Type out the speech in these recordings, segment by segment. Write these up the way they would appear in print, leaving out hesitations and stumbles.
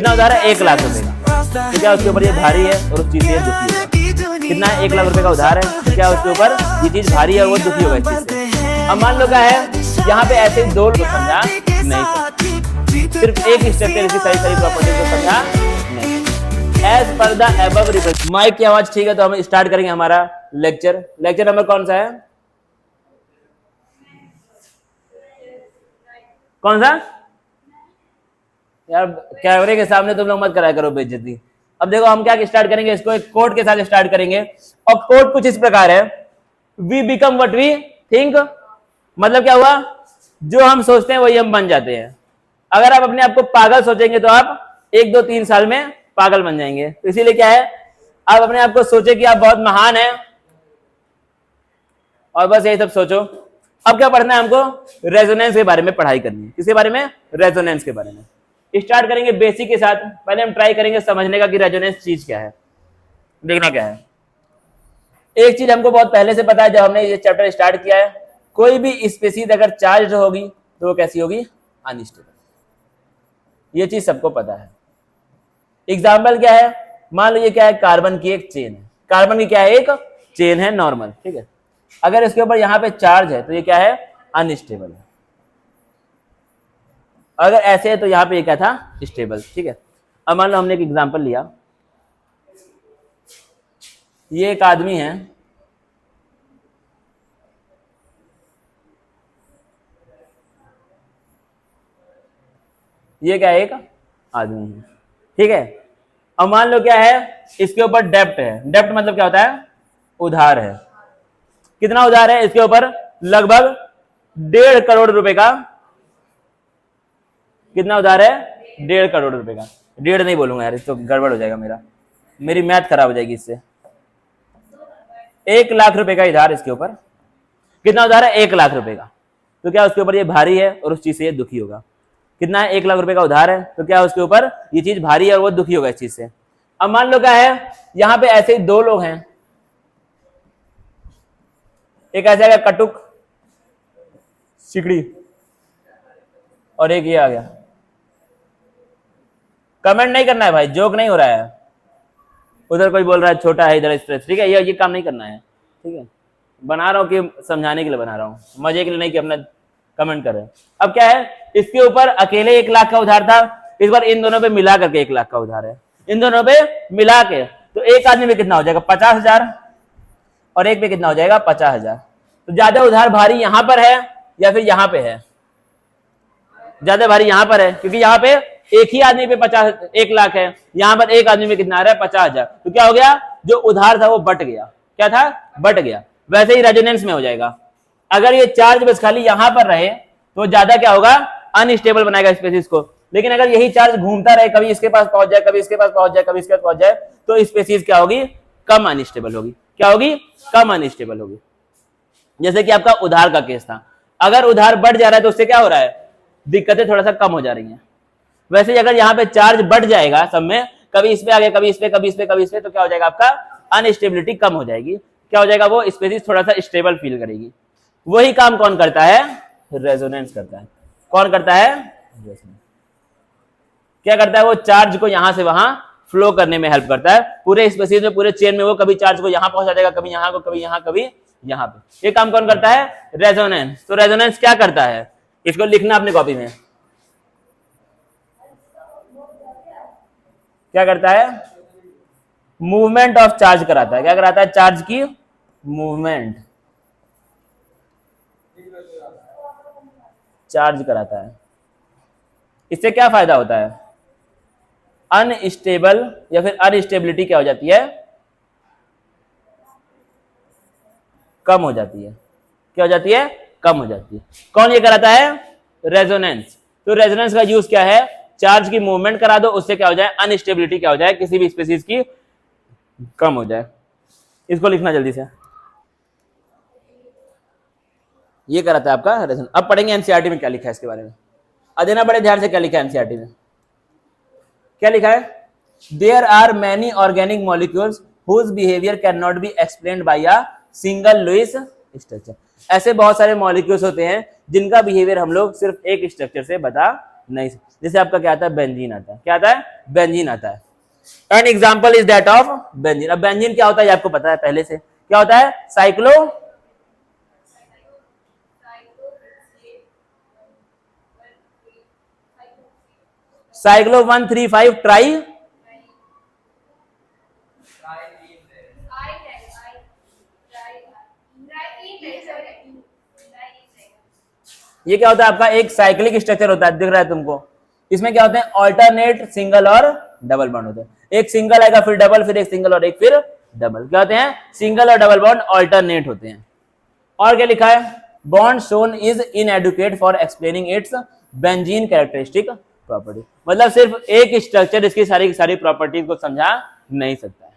कितना उधार है? 1 लाख रुपए का। तो क्या उसके ऊपर ये भारी है और उस चीज से दुखी होगा? कितना है? 1 लाख रुपए का उधार है। तो क्या उसके ऊपर ये चीज भारी है और वो दुखी होगा इस चीज से? अब मान लो क्या है, यहाँ पे ऐसे दो लोग समझा नहीं, सिर्फ एक स्ट्रक्चर इसकी सारी सारी प्रॉपर्टी को समझा नहीं। As per the above represented. Mic की आवाज ठीक है तो हम स्टार्ट करेंगे हमारा लेक्चर। लेक्चर नंबर कौन सा है? कौन सा? यार कैमरे के सामने तुम लोग मत कराया करो बेइज्जती। अब देखो हम क्या स्टार्ट करेंगे, इसको एक कोट के साथ स्टार्ट करेंगे और कोट कुछ इस प्रकार है, we become what we think. मतलब क्या हुआ, जो हम सोचते हैं वही हम बन जाते हैं। अगर आप अपने आप को पागल सोचेंगे तो आप 1, 2, 3 साल में पागल बन जाएंगे। तो इसीलिए क्या है, आप अपने आप को सोचे कि आप बहुत महान हैं और बस यही सब सोचो। अब क्या पढ़ना है हमको? रेजोनेंस के बारे में पढ़ाई करनी है। किसके बारे में? रेजोनेंस के बारे में। स्टार्ट करेंगे बेसिक के साथ। पहले हम ट्राई करेंगे समझने का कि रेजोनेंस चीज क्या है। देखना क्या है, एक चीज हमको बहुत पहले से पता है, जब हमने ये चैप्टर स्टार्ट किया है, कोई भी स्पीसीज अगर चार्ज होगी तो वो कैसी होगी? अनस्टेबल। ये चीज सबको पता है। एग्जाम्पल क्या है, मान लो ये क्या है, कार्बन की एक चेन है। कार्बन की क्या है? एक चेन है नॉर्मल, ठीक है। अगर इसके ऊपर यहां पे चार्ज है तो ये क्या है? अनस्टेबल है। अगर ऐसे है तो यहां पे ये क्या था? स्टेबल, ठीक है। अब मान लो हमने एक एग्जांपल लिया, ये एक आदमी है, ये क्या है? एक आदमी है, ठीक है। अब मान लो क्या है, इसके ऊपर डेब्ट है। डेब्ट मतलब क्या होता है? उधार है। कितना उधार है इसके ऊपर? लगभग 1.5 करोड़ रुपए का। कितना उधार है? 1.5 करोड़ रुपए का। 1.5 नहीं बोलूंगा यार, इसको गड़बड़ हो जाएगा, मेरी मैथ खराब हो जाएगी इससे। 1 लाख रुपए का उधार इसके ऊपर। कितना उधार है? 1 लाख रुपए का। तो क्या उसके ऊपर ये भारी है और उस चीज से ये दुखी होगा? कितना है? 1 लाख रुपए का उधार है। तो क्या उसके ऊपर ये चीज भारी है और वो दुखी होगा इस चीज से? अब मान लो क्या है, यहां पे ऐसे ही दो लोग हैं, एक ऐसा आ गया कटुक सिकड़ी और एक ये आ गया। कमेंट नहीं करना है भाई, जोक नहीं हो रहा है। उधर कोई बोल रहा है छोटा है, इधर स्ट्रेस, ठीक है। ये काम नहीं करना है, ठीक है। बना रहा हूं कि समझाने के लिए बना रहा हूं, मजे के लिए नहीं कि अपना कमेंट कर रहे हैं। अब क्या है, इसके ऊपर अकेले 1 लाख का उधार था, इस बार इन दोनों पे मिला करके 1 लाख का उधार है। इन दोनों पे मिला के तो एक आदमी में कितना हो जाएगा? 50,000 और एक पे कितना हो जाएगा? 50,000। तो ज्यादा उधार भारी यहां पर है या फिर यहां पे है? ज्यादा भारी यहां पर है, क्योंकि यहां पे एक ही आदमी पे 1 लाख है, यहां पर एक आदमी में कितना आ रहा है? 50,000। तो क्या हो गया, जो उधार था वो बट गया। क्या था? बट गया। वैसे ही रेजोनेंस में हो जाएगा। अगर ये चार्ज बस खाली यहां पर रहे तो ज्यादा क्या होगा? अनस्टेबल बनाएगा स्पेसिस को। लेकिन अगर यही चार्ज घूमता रहे, कभी इसके पास पहुंच जाए, कभी इसके पास पहुंच जाए, कभी इसके पास पहुंच जाए, तो स्पेसिस क्या होगी? कम अनस्टेबल होगी। क्या होगी? कम अनस्टेबल होगी। जैसे कि आपका उधार का केस था, अगर उधार बढ़ जा रहा है तो उससे क्या हो रहा है? दिक्कतें थोड़ा सा कम हो जा रही हैं। वैसे ही अगर यहाँ पे चार्ज बढ़ जाएगा सब में, कभी इस पे आ गया, कभी इस पे, कभी इस पे, कभी इस पे, तो क्या हो जाएगा? आपका अनस्टेबिलिटी कम हो जाएगी। क्या हो जाएगा? वो स्पेसिस थोड़ा सा स्टेबल फील करेगी। वही काम कौन करता है? रेजोनेंस करता है। कौन करता है? रेजोनेंस। क्या करता है? वो चार्ज को यहां से वहां फ्लो करने में हेल्प करता है। पूरे स्पेसिस में, पूरे चेन में वो कभी चार्ज को यहां पहुंचा देगा, कभी यहां को, कभी यहां, कभी यहां पे। ये काम कौन करता है? रेजोनेंस। तो रेजोनेंस क्या करता है? इसको लिखना अपनी कॉपी में। क्या करता है? मूवमेंट ऑफ चार्ज कराता है। क्या कराता है? चार्ज की मूवमेंट, चार्ज कराता है। इससे क्या फायदा होता है? अनस्टेबल या फिर अनस्टेबिलिटी क्या हो जाती है? कम हो जाती है। क्या हो जाती है? कम हो जाती है। कौन ये कराता है? रेजोनेंस। तो रेजोनेंस का यूज क्या है? चार्ज की मूवमेंट करा दो, उससे क्या हो जाए? अनस्टेबिलिटी क्या हो जाए? किसी भी स्पीसीज की कम हो जाए। इसको लिखना जल्दी से। ये कराता है आपका रेजोनेंस। अब पढ़ेंगे एनसीईआरटी में क्या लिखा है इसके बारे में। देना बड़े ध्यान से क्या लिखा है एनसीईआरटी में। क्या लिखा है? There are many organic molecules whose behaviour can not be explained by a single Lewis structure. ऐसे बहुत सारे मॉलिक्यूल्स होते हैं जिनका बिहेवियर हम लोग सिर्फ एक स्ट्रक्चर से बता नहीं सकते। जैसे आपका क्या आता है, बेंजीन आता है। क्या आता है, बेंजीन आता है। An example is that of benzene. अब बेंजीन क्या होता है ये आपको पता है पहले से, क्या होता है, साइक्लो साइक्लो 135 ट्राई ये क्या होता है आपका, एक साइक्लिक स्ट्रक्चर होता है, दिख रहा है तुमको। इसमें क्या होते हैं, ऑल्टरनेट सिंगल और डबल बॉन्ड होते हैं। एक सिंगल आएगा, फिर डबल, फिर एक सिंगल और एक फिर डबल। क्या होते हैं, सिंगल और डबल बॉन्ड ऑल्टरनेट होते हैं। और क्या लिखा है, bond shown is inadequate for explaining it's benzene characteristic property. मतलब सिर्फ एक स्ट्रक्चर इसकी सारी की सारी प्रॉपर्टीज को समझा नहीं सकता है।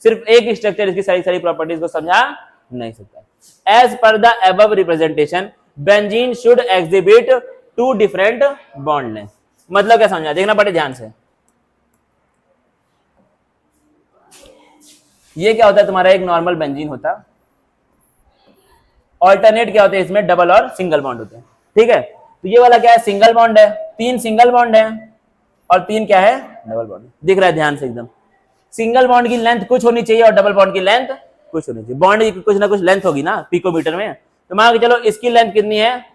सिर्फ एक स्ट्रक्चर इसकी सारी सारी प्रॉपर्टीज को समझा नहीं सकता है। As per the above representation benzene should exhibit two different bond length. मतलब क्या समझा, देखना पड़े ध्यान से। ये क्या होता है, तुम्हारा एक नॉर्मल बेंजीन होता, ऑल्टरनेट क्या होते हैं इसमें, डबल और सिंगल बॉन्ड होते हैं। ठीक है, तो ये वाला क्या है, सिंगल बॉन्ड है, 3 सिंगल बॉन्ड है और 3 क्या है, डबल बॉन्ड। दिख रहा है ध्यान से एकदम। सिंगल बॉन्ड की लेंथ कुछ होनी चाहिए और डबल बॉन्ड की लेंथ कुछ होनी चाहिए। बॉन्ड की कुछ ना कुछ लेंथ होगी ना पिकोमीटर में। तो मान के चलो इसकी लेंथ कितनी है,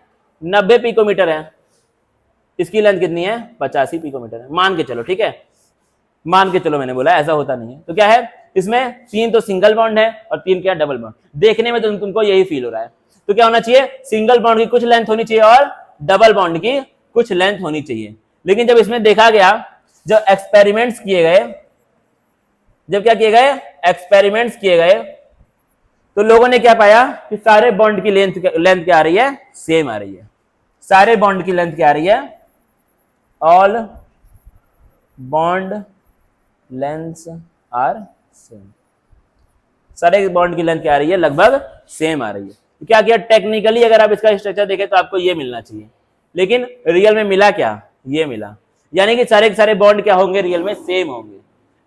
90 पिकोमीटर है, इसकी लेंथ कितनी है, 85 पिकोमीटर है, मान के चलो। ठीक है, मान के चलो, मैंने बोला ऐसा होता नहीं है। तो क्या है, इसमें 3 तो सिंगल बॉन्ड है और 3 क्या, डबल बॉन्ड। देखने में तो तुमको यही फील हो रहा है। तो क्या होना चाहिए, सिंगल बॉन्ड की कुछ लेंथ होनी चाहिए और डबल बॉन्ड की कुछ लेंथ होनी चाहिए। लेकिन जब इसमें देखा गया, जब एक्सपेरिमेंट्स किए गए, जब क्या किए गए, एक्सपेरिमेंट्स किए गए, तो लोगों ने क्या पाया कि सारे बॉन्ड की लेंथ क्या आ रही है, सेम आ रही है। सारे बॉन्ड की लेंथ क्या आ रही है, all bond lengths are same. सारे बॉन्ड की लेंथ क्या आ रही है, लगभग सेम आ रही है। तो क्या किया, टेक्निकली अगर आप इसका स्ट्रक्चर देखें तो आपको ये मिलना चाहिए, लेकिन रियल में मिला क्या, ये मिला। यानी कि सारे के सारे बॉन्ड क्या होंगे, रियल में सेम होंगे।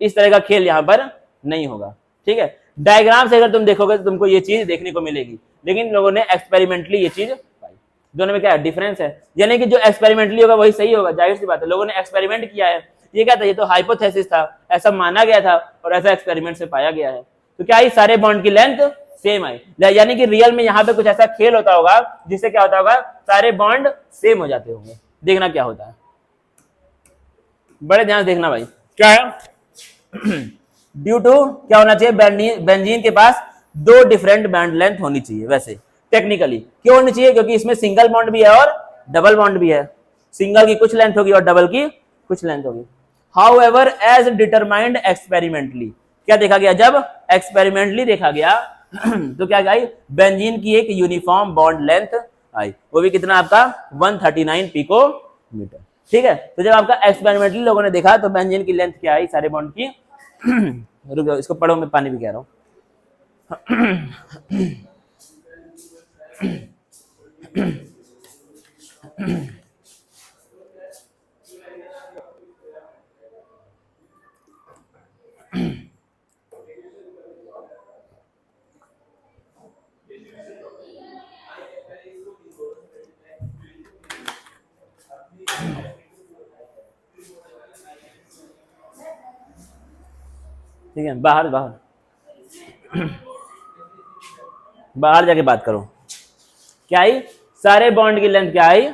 इस तरह का खेल यहां पर नहीं होगा। ठीक है, डायग्राम से अगर तुम देखोगे तो तुमको ये चीज देखने को मिलेगी, लेकिन लोगों ने एक्सपेरिमेंटली ये चीज पाई। दोनों में क्या डिफरेंस है, यानी कि जो एक्सपेरिमेंटली होगा वही सही होगा, जाहिर सी बात है। लोगों ने एक्सपेरिमेंट किया है, ये क्या था, ये तो हाइपोथेसिस था, ऐसा माना गया था और ऐसा एक्सपेरिमेंट से पाया गया है। तो क्या सारे बॉन्ड की लेंथ सेम आई, यानी कि रियल में यहाँ पे कुछ ऐसा खेल होता होगा जिससे क्या होता होगा, सारे बॉन्ड सेम हो जाते होंगे। देखना क्या होता है, बड़े ध्यान से देखना भाई। क्या है, ड्यू टू क्या होना चाहिए, बेंजीन के पास 2 डिफरेंट बॉन्ड लेंथ होनी चाहिए। वैसे टेक्निकली क्यों होनी चाहिए, क्योंकि इसमें सिंगल बॉन्ड भी है और डबल बॉन्ड भी है। सिंगल की कुछ लेंथ होगी और डबल की कुछ लेंथ होगी। हाउएवर एज डिटरमाइंड एक्सपेरिमेंटली, क्या देखा गया, जब एक्सपेरिमेंटली देखा गया तो क्या आई, बेंजीन की एक यूनिफॉर्म बॉन्ड लेंथ आई, वो भी कितना आपका 139 पिकोमीटर। ठीक है, तो जब आपका एक्सपेरिमेंटली लोगों ने देखा तो बेंजीन की लेंथ क्या आई सारे बॉन्ड की रुक जाओ, इसको पढ़ो, मैं पानी भी कह रहा हूं। ठीक है, बाहर बाहर जाके बात करो। क्या आई, सारे बॉन्ड की लेंथ क्या आई,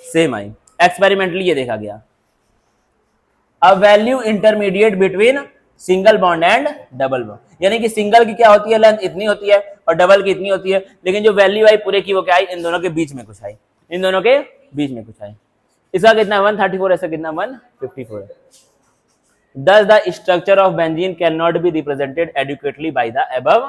सेम आई। एक्सपेरिमेंटली ये देखा गया। A value intermediate between single bond and double bond, यानी कि सिंगल की क्या होती है, लेंथ इतनी होती है और डबल की इतनी होती है, लेकिन जो वैल्यू आई पूरे की वो क्या आई, इन दोनों के बीच में कुछ आई, इन दोनों के बीच में कुछ आई। इसका कितना 134, ऐसा कितना 154 है। Thus the structure of benzene cannot be represented adequately by the above,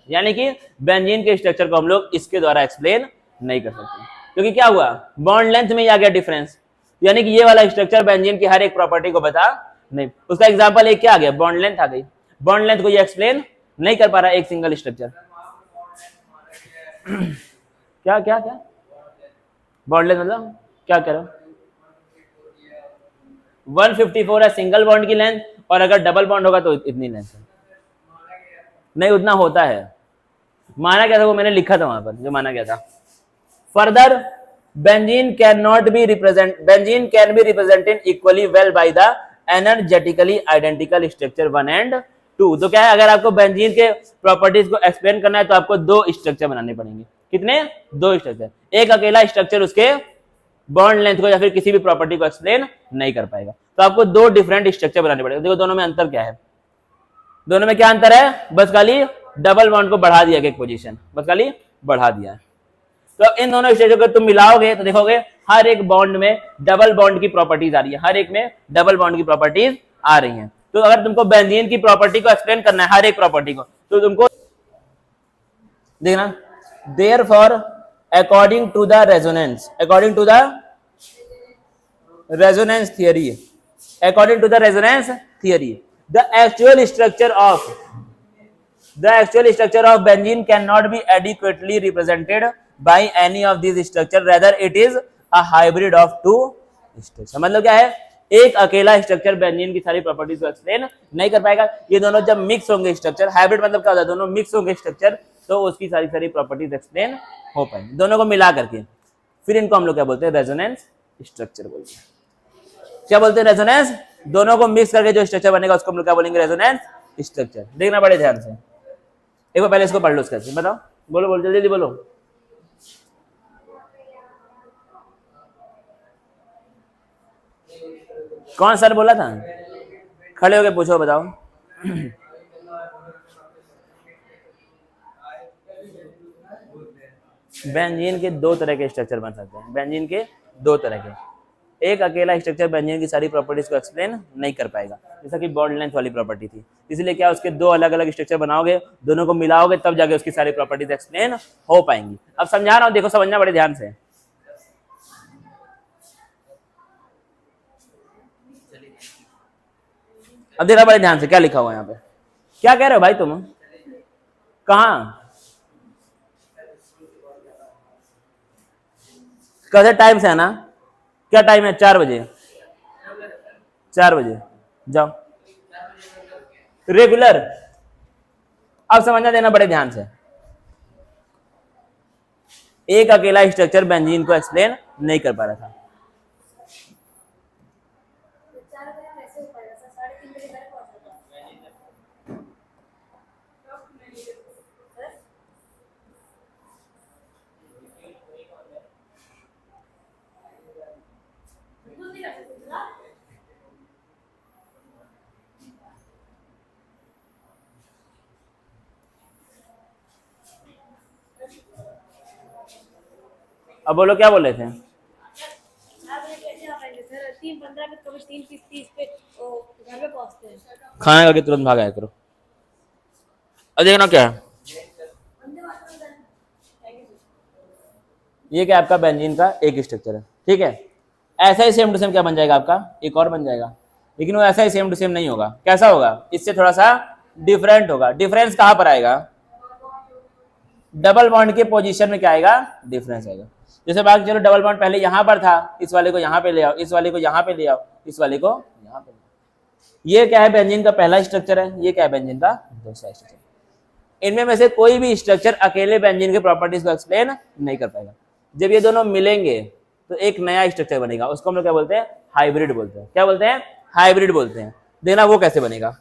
यानी कि बेंजीन के स्ट्रक्चर को हम लोग इसके द्वारा एक्सप्लेन नहीं कर सकते, क्योंकि क्या हुआ, बॉन्ड लेंथ में आ गया डिफरेंस। यानी कि ये वाला स्ट्रक्चर बेंजीन की हर एक प्रॉपर्टी को बता नहीं। उसका एग्जांपल एक क्या आ गया, बॉन्ड लेंथ आ गई। बॉन्ड लेंथ को ये एक्सप्लेन नहीं कर पा रहा एक सिंगल स्ट्रक्चर। क्या क्या क्या बॉन्ड लेंथ मतलब क्या कह रहा हूं, 154 है सिंगल बॉन्ड की लेंथ, और अगर डबल बॉन्ड होगा तो इतनी लेंथ है। नहीं, उतना होता है, माना गया था, वो मैंने लिखा था वहां पर जो माना गया था। Further benzene can be represented equally well by the energetically identical structure 1 and 2। तो क्या है, अगर आपको बेंजीन के प्रॉपर्टीज को एक्सप्लेन करना है तो आपको 2 स्ट्रक्चर बनाने पड़ेंगे। कितने? 2 स्ट्रक्चर। एक अकेला स्ट्रक्चर उसके बॉन्ड लेंथ को या फिर किसी भी प्रॉपर्टी को एक्सप्लेन नहीं कर पाएगा, तो आपको 2 डिफरेंट स्ट्रक्चर बनाने पड़ेगा। देखो दोनों में अंतर क्या है, दोनों में क्या अंतर है, बस खाली डबल बॉन्ड को बढ़ा दिया एक पोजीशन, बस खाली बढ़ा दिया है। तो अब इन दोनों स्ट्रक्चर को तुम मिलाओगे तो देखोगे हर एक बॉन्ड में डबल बॉन्ड की प्रॉपर्टीज आ रही है, हर एक में डबल बॉन्ड की प्रॉपर्टीज आ रही हैं। तो अगर तुमको बेंजीन की प्रॉपर्टी को एक्सप्लेन करना है, हर एक प्रॉपर्टी को, तो तुमको देखना, therefore according to the resonance theory, the actual structure of benzene cannot be adequately represented by any of these structure, rather it is a hybrid of 2 structure। मतलब क्या है, एक अकेला स्ट्रक्चर बेंजीन की सारी प्रॉपर्टीज को एक्सप्लेन नहीं कर पाएगा, ये दोनों जब मिक्स होंगे स्ट्रक्चर, हाइब्रिड मतलब क्या होता है, दोनों मिक्स होंगे स्ट्रक्चर, तो उसकी सारी प्रॉपर्टीज एक्सप्लेन हो पाएंगी, दोनों को मिला करके। फिर इनको हम लोग क्या बोलते हैं, रेजोनेंस स्ट्रक्चर बोलते हैं। क्या बोलते हैं, रेजोनेंस। दोनों को मिक्स करके जो स्ट्रक्चर बनेगा उसको हम लोग क्या बोलेंगे, रेजोनेंस स्ट्रक्चर। देखना बड़े ध्यान से, एक बार पहले इसको पढ़ लो, उसका बताओ, बोलो जल्दी जल्दी बोलो। कौन सर बोला था, खड़े होके पूछो, बताओ। बेंजीन के 2 तरह के स्ट्रक्चर बन सकते हैं, बेंजीन के 2 तरह के। एक अकेला स्ट्रक्चर बेंजीन की सारी प्रॉपर्टीज को एक्सप्लेन नहीं कर पाएगा, जैसा कि बॉन्ड लेंथ वाली प्रॉपर्टी थी, इसलिए क्या उसके 2 अलग अलग स्ट्रक्चर बनाओगे, दोनों को मिलाओगे, तब जाके उसकी सारी प्रॉपर्टीज एक्सप्लेन हो पाएंगी। अब समझा रहा हूं, देखो समझना बड़े ध्यान से। अब देखा बड़े ध्यान से क्या लिखा हुआ है यहाँ पे, क्या कह रहे हो भाई तुम, कहाँ कैसे टाइम से है ना, क्या टाइम है, 4 बजे, 4 बजे जाओ रेगुलर। अब समझना देना बड़े ध्यान से, एक अकेला स्ट्रक्चर बेंजीन को एक्सप्लेन नहीं कर पा रहा था, अब बोलो क्या बोले थे, 3:15 पे कभी 3:30 पे घर पे पहुंचते हैं, खाना खा के तुरंत भाग आया करो। अब देखना क्या है, ये क्या आपका बेंजीन का एक स्ट्रक्चर है, ठीक है। ऐसा ही सेम टू सेम क्या बन जाएगा आपका, एक और बन जाएगा, लेकिन वो ऐसा ही सेम टू सेम नहीं होगा, कैसा होगा, इससे थोड़ा सा डिफरेंट होगा। डिफरेंस कहां पर आएगा, डबल बॉन्ड के पोजीशन में क्या आएगा, डिफरेंस आएगा। जैसे बाकी चलो डबल बॉन्ड पहले यहां पर था, इस वाले को यहां पे ले आओ, इस वाले को यहां पे ले आओ, इस वाले को यहां पे ले आओ। ये क्या है, बेंजीन का पहला स्ट्रक्चर है, ये क्या है, बेंजीन का दूसरा स्ट्रक्चर। इनमें में से कोई भी स्ट्रक्चर अकेले बेंजीन के प्रॉपर्टीज को एक्सप्लेन नहीं कर पाएगा। जब ये दोनों मिलेंगे तो एक नया स्ट्रक्चर बनेगा, उसको हम लोग क्या बोलते हैं, हाइब्रिड बोलते हैं। क्या बोलते हैं, हाइब्रिड बोलते हैं। देखना वो कैसे बनेगा,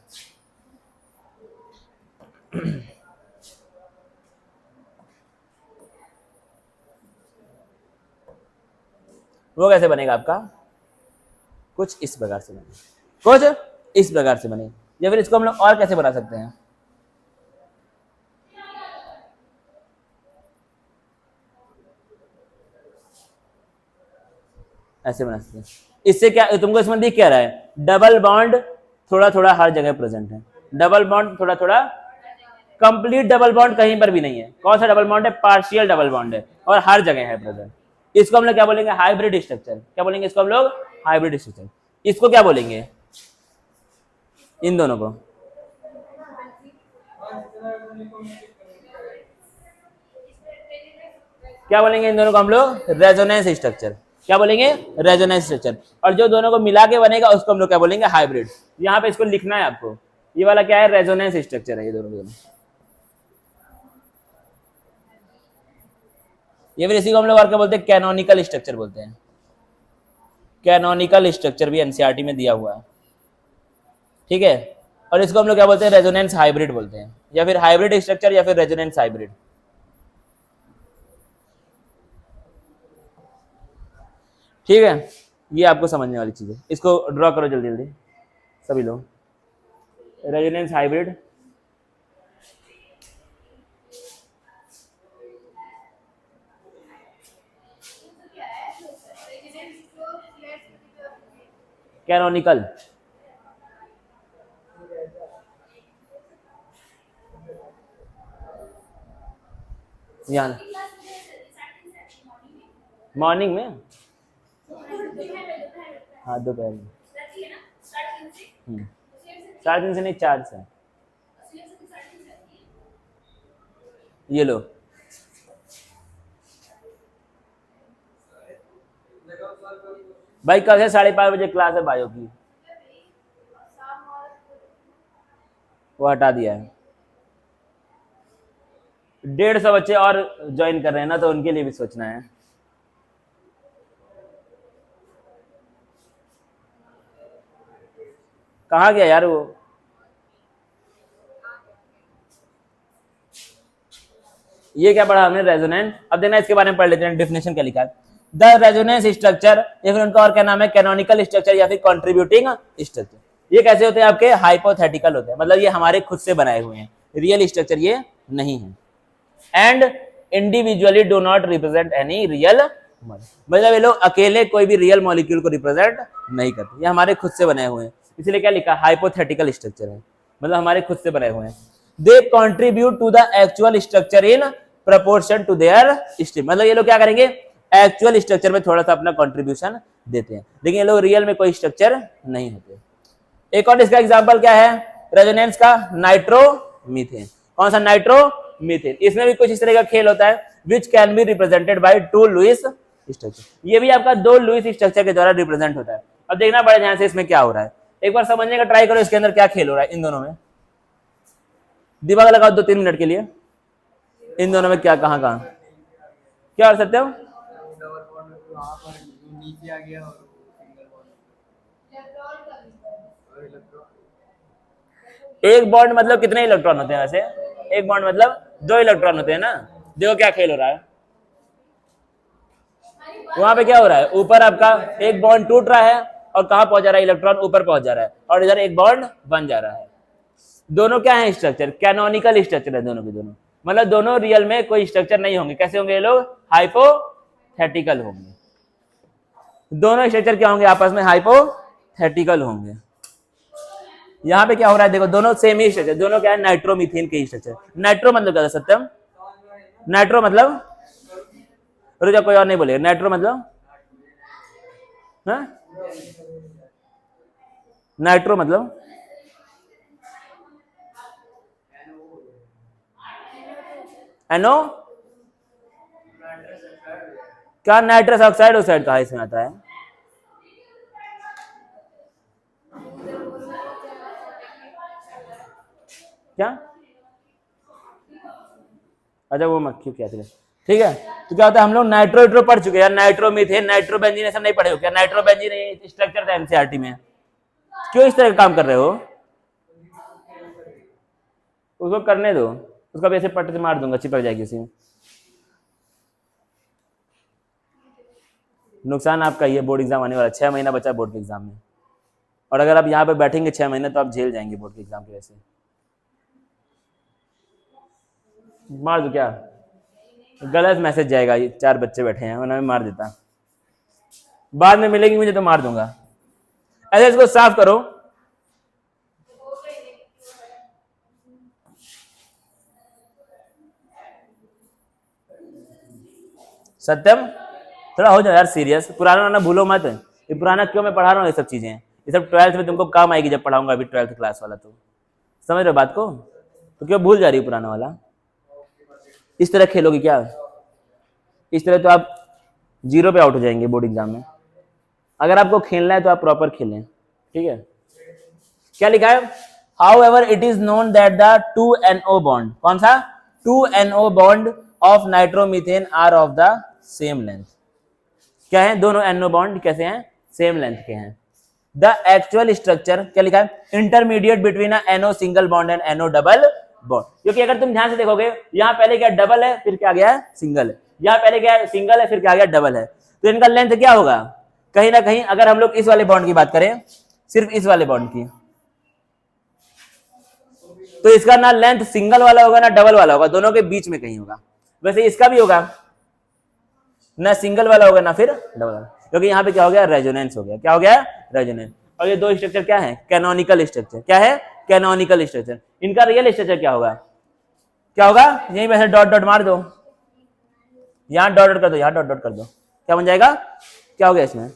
वो कैसे बनेगा आपका, कुछ इस प्रकार से बनेगा, कुछ इस प्रकार से बनेगा। या फिर इसको हम लोग और कैसे बना सकते हैं, ऐसे बना सकते हैं। इससे क्या तुमको इसमें दिख क्या रहा है, डबल बॉन्ड थोड़ा थोड़ा हर जगह प्रेजेंट है, डबल बॉन्ड थोड़ा थोड़ा, कंप्लीट डबल बॉन्ड कहीं पर भी नहीं है। कौन सा डबल बॉन्ड है, पार्शियल डबल बॉन्ड है, और हर जगह है प्रेजेंट। इसको हम लोग क्या बोलेंगे, हाइब्रिड स्ट्रक्चर। क्या बोलेंगे इसको हम लोग, हाइब्रिड स्ट्रक्चर। इसको क्या बोलेंगे, इन दोनों को क्या बोलेंगे, इन दोनों को हम लोग रेजोनेंस स्ट्रक्चर। क्या बोलेंगे, रेजोनेंस स्ट्रक्चर। और जो दोनों को मिला के बनेगा उसको हम लोग क्या बोलेंगे, हाइब्रिड। यहाँ पे इसको लिखना है आपको, ये वाला क्या है, रेजोनेंस स्ट्रक्चर है, ये दोनों। ये फिर इसी को हम लोग और क्या बोलते हैं, कैनोनिकल स्ट्रक्चर बोलते हैं। कैनोनिकल स्ट्रक्चर भी एनसीईआरटी में दिया हुआ है, ठीक है। और इसको हम लोग क्या बोलते हैं, रेजोनेंस हाइब्रिड बोलते हैं, या फिर हाइब्रिड स्ट्रक्चर या फिर रेजोनेंस हाइब्रिड। ठीक है, ये आपको समझने वाली चीज है। इसको ड्रॉ करो जल्दी जल्दी सभी लोग। रेजोनेंस हाइब्रिड, कैनोनिकल, यहाँ मॉर्निंग में, हाँ दोपहर में, 3:30 से नहीं 4 से। ये लो, भाई कल से 5:30 बजे क्लास है बायो की, वो हटा दिया है। 150 बच्चे और ज्वाइन कर रहे हैं ना, तो उनके लिए भी सोचना है। कहाँ गया यार वो? ये क्या पढ़ा हमने, रेजोनेंट। अब देखना इसके बारे में पढ़ लेते हैं, डेफिनेशन क्या लिखा है। द रेजोनेंस स्ट्रक्चर, या फिर उनका और क्या नाम है, कैनोनिकल स्ट्रक्चर या फिर कॉन्ट्रीब्यूटिंग स्ट्रक्चर। ये कैसे होते हैं, आपके हाइपोथेटिकल होते हैं, मतलब ये हमारे खुद से बनाए हुए हैं, रियल स्ट्रक्चर ये नहीं है। And individually do not represent any real, मतलब ये लोग अकेले कोई भी रियल मॉलिक्यूल को रिप्रेजेंट नहीं करते, ये हमारे खुद से बने हुए हैं। इसलिए क्या लिखा, हाइपोथेटिकल स्ट्रक्चर है, मतलब हमारे खुद से बने हुए हैं। They contribute to the actual structure in proportion to their stream, मतलब ये लोग क्या करेंगे, एक्चुअल स्ट्रक्चर में थोड़ा सा अपना कंट्रीब्यूशन देते हैं, लेकिन ये लोग रियल में कोई स्ट्रक्चर नहीं होते। एक और इसका एग्जांपल क्या है रेजोनेंस का, नाइट्रोमीथेन। कौन सा, नाइट्रोमीथेन। इसमें भी कुछ इस तरह का खेल होता है, which can be represented by 2 Lewis structure. ये भी आपका 2 लुईस स्ट्रक्चर के द्वारा रिप्रेजेंट होता है। अब देखना बड़े ध्यान से इसमें क्या हो रहा है, एक बार समझने का ट्राई करो इसके अंदर क्या खेल हो रहा है इन दोनों में। दिमाग लगाओ 2-3 मिनट के लिए, इन दोनों में क्या, कहां कहां क्या कर सकते हो। एक बॉन्ड मतलब कितने इलेक्ट्रॉन होते हैं वैसे, एक बॉन्ड मतलब 2 इलेक्ट्रॉन होते हैं ना। देखो क्या खेल हो रहा है, वहां पे क्या हो रहा है, ऊपर आपका एक बॉन्ड टूट रहा है और कहां पहुंच जा रहा है, इलेक्ट्रॉन ऊपर पहुंच जा रहा है, और इधर एक बॉन्ड बन जा रहा है। दोनों क्या है स्ट्रक्चर, कैनोनिकल स्ट्रक्चर है दोनों के दोनों, मतलब दोनों रियल में कोई स्ट्रक्चर नहीं होंगे। कैसे होंगे ये लोग, हाइपोथेटिकल होंगे। दोनों स्ट्रक्चर क्या होंगे, आपस में हाइपोथेटिकल होंगे। यहाँ पे क्या हो रहा है, देखो दोनों सेम ही स्ट्रक्चर, दोनों क्या है, नाइट्रोमीथेन के स्ट्रक्चर। नाइट्रो मतलब क्या था सत्यम, नाइट्रो मतलब, रुको कोई और नहीं बोलेगा, नाइट्रो मतलब, हाँ नाइट्रो मतलब एनो, क्या नाइट्रस ऑक्साइड ऑक्साइड कहा इसमें आता है, क्या, अच्छा वो मक्खी क्या थी, ठीक है। तो क्या होता है, हम लोग नाइट्रो पढ़ चुके हैं, नाइट्रोमीथेन, नाइट्रोबेंजीन सब नहीं पढ़े हो क्या, नाइट्रोबेंजीन स्ट्रक्चर था एनसीईआरटी में। क्यों इस तरह का काम कर रहे हो, उसको करने दो, उसका भी ऐसे पट्टे से मार दूंगा, चिपक जाएगी उसी में। नुकसान आपका ये, बोर्ड एग्जाम आने वाला, 6 महीना बचा बोर्ड के एग्जाम में, और अगर आप यहाँ पे बैठेंगे 6 महीने तो आप झेल जाएंगे बोर्ड के एग्जाम की वजह से। मार दो क्या, गलत मैसेज जाएगा, 4 बच्चे बैठे हैं, उन्हें मार देता, बाद में मिलेगी मुझे तो मार दूंगा। ऐसे इसको साफ करो, सत्यम थोड़ा हो जाए यार सीरियस, पुराना वाला भूलो मत। ये पुराना क्यों मैं पढ़ा रहा हूँ, ये सब चीजें, ये सब 12th में तुमको काम आएगी जब पढ़ाऊंगा, अभी 12th क्लास वाला, तो समझ रहे हो बात को, तो क्यों भूल जा रही हो पुराना वाला। इस तरह खेलोगे क्या, इस तरह तो आप 0 पे आउट हो जाएंगे बोर्ड एग्जाम में। अगर आपको खेलना है तो आप प्रॉपर खेलें, ठीक है। क्या लिखा है, however it is known that the 2NO bond, कौन सा 2NO bond of nitromethane are of the same length. क्या है, दोनों NO बॉन्ड कैसे हैं, सेम लेंथ के हैं। द एक्चुअल स्ट्रक्चर क्या लिखा है, intermediate between a NO single bond and NO double bond. क्योंकि अगर तुम ध्यान से देखोगे यहाँ पहले क्या डबल है, फिर क्या गया है सिंगल है, यहाँ पहले क्या है सिंगल है, फिर क्या गया डबल है, तो इनका लेंथ क्या होगा, कहीं ना कहीं अगर हम लोग इस वाले बॉन्ड की बात करें, सिर्फ इस वाले बॉन्ड की, तो इसका ना लेंथ सिंगल वाला होगा ना डबल वाला होगा, दोनों के बीच में कहीं होगा। वैसे इसका भी होगा, ना सिंगल वाला होगा ना फिर डबल वाला, क्योंकि यहाँ पे क्या हो गया, रेजोनेंस हो गया। क्या हो गया, रेजोनेंस। और ये दो स्ट्रक्चर क्या है, कैनोनिकल स्ट्रक्चर। क्या है, कैनोनिकल स्ट्रक्चर। इनका रियल स्ट्रक्चर क्या होगा, क्या होगा, यहीं पे डॉट डॉट मार दो, यहाँ डॉट डॉट कर दो, यहाँ डॉट डॉट कर दो, क्या बन जाएगा, क्या हो गया इसमें,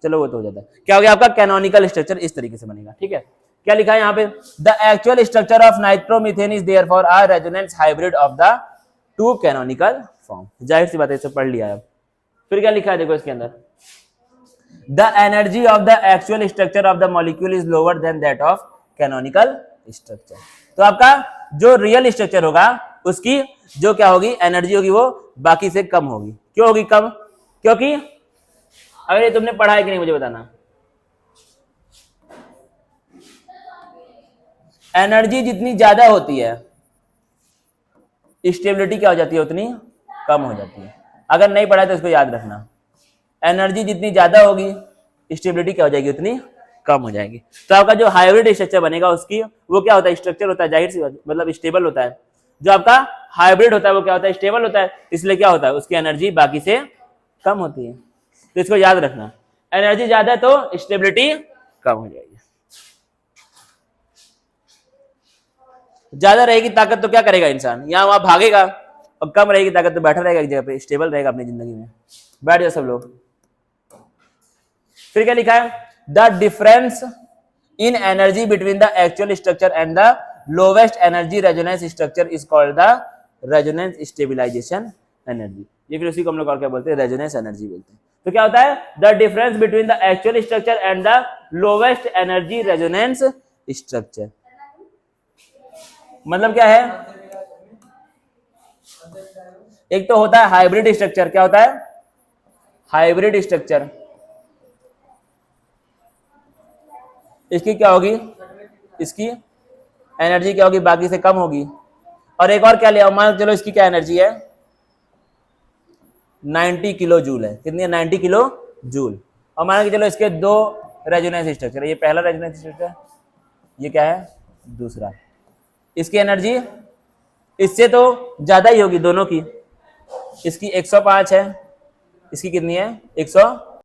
चलो वो तो हो जाता है, क्या हो गया आपका कैनोनिकल स्ट्रक्चर, इस तरीके से बनेगा। ठीक है, क्या लिखा है यहाँ पे, the actual structure of nitromethane is therefore a resonance hybrid of the two canonical form. जाहिर सी बात है, इसे पढ़ लिया है। फिर क्या लिखा है देखो इसके अंदर, the energy of the actual structure of the molecule is lower than that of canonical structure. तो आपका जो रियल स्ट्रक्चर होगा उसकी जो क्या होगी, एनर्जी होगी, वो बाकी से कम होगी। क्यों होगी कम, क्योंकि अगर ये तुमने पढ़ा है कि नहीं मुझे बताना, एनर्जी जितनी ज्यादा होती है स्टेबिलिटी क्या हो जाती है, उतनी कम हो जाती है। अगर नहीं पढ़ा है तो इसको याद रखना, एनर्जी जितनी ज्यादा होगी स्टेबिलिटी क्या हो जाएगी, उतनी कम हो जाएगी। तो आपका जो हाइब्रिड स्ट्रक्चर बनेगा उसकी वो क्या होता है, स्ट्रक्चर होता है, जाहिर सी बात मतलब स्टेबल होता है। जो आपका हाइब्रिड होता है वो क्या होता है, स्टेबल होता है, इसलिए क्या होता है, उसकी एनर्जी बाकी से कम होती है। तो इसको याद रखना, एनर्जी ज्यादा है तो स्टेबिलिटी कम हो जाएगी। ज्यादा रहेगी ताकत तो क्या करेगा इंसान, यहाँ वहां भागेगा, और कम रहेगी ताकत तो बैठा रहेगा एक जगह पे, स्टेबल रहेगा अपनी जिंदगी में। बैठ जाओ सब लोग। फिर क्या लिखा है, the difference in energy between the actual structure and the lowest energy resonance structure is called the resonance stabilisation energy. ये फिर उसी को हम लोग और क्या बोलते हैं, रेजोनेंस एनर्जी बोलते हैं। तो क्या होता है, the difference between the actual structure and the lowest energy resonance structure, मतलब क्या है, एक तो होता है हाइब्रिड स्ट्रक्चर। क्या होता है, हाइब्रिड स्ट्रक्चर, इसकी क्या होगी, इसकी एनर्जी क्या होगी, बाकी से कम होगी। और एक और क्या लिया, मान चलो इसकी क्या एनर्जी है, 90 किलो जूल है। कितनी है, 90 किलो जूल। और मान के चलो इसके दो रेजोनेंस स्ट्रक्चर है, ये पहला रेजोनेंस स्ट्रक्चर, ये क्या है दूसरा। इसकी एनर्जी इससे तो ज्यादा ही होगी दोनों की, इसकी 105 है, इसकी कितनी है 100